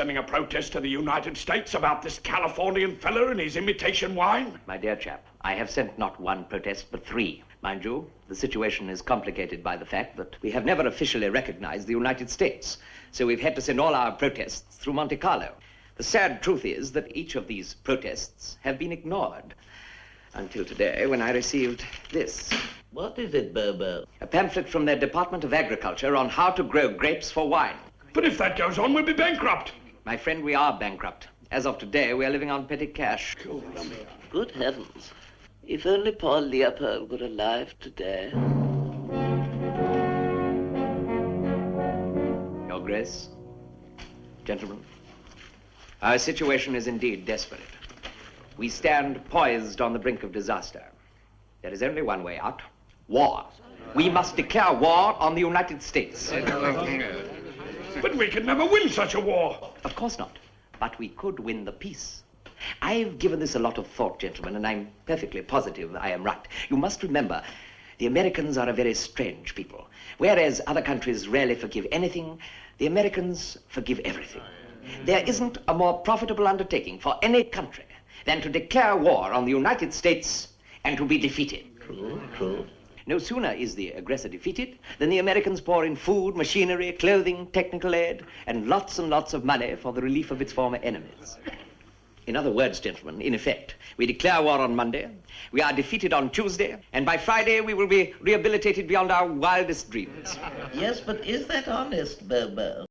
Sending a protest to the United States about this Californian fella and his imitation wine? My dear chap, I have sent not one protest, but 3. Mind you, the situation is complicated by the fact that we have never officially recognized the United States, so we've had to send all our protests through Monte Carlo. The sad truth is that each of these protests have been ignored. Until today, when I received this. What is it, Bobo? A pamphlet from their Department of Agriculture on how to grow grapes for wine. But if that goes on, we'll be bankrupt. My friend, we are bankrupt. As of today, we are living on petty cash. Good heavens. If only Paul Leopold were alive today. Your Grace, gentlemen, our situation is indeed desperate. We stand poised on the brink of disaster. There is only one way out. War. We must declare war on the United States. But we could never win such a war. Of course not. But we could win the peace. I've given this a lot of thought, gentlemen, and I'm perfectly positive I am right. You must remember, the Americans are a very strange people. Whereas other countries rarely forgive anything, the Americans forgive everything. There isn't a more profitable undertaking for any country than to declare war on the United States and to be defeated. True. No sooner is the aggressor defeated than the Americans pour in food, machinery, clothing, technical aid, and lots of money for the relief of its former enemies. In other words, gentlemen, in effect, we declare war on Monday, we are defeated on Tuesday, and by Friday we will be rehabilitated beyond our wildest dreams. Yes, but is that honest, Bobo?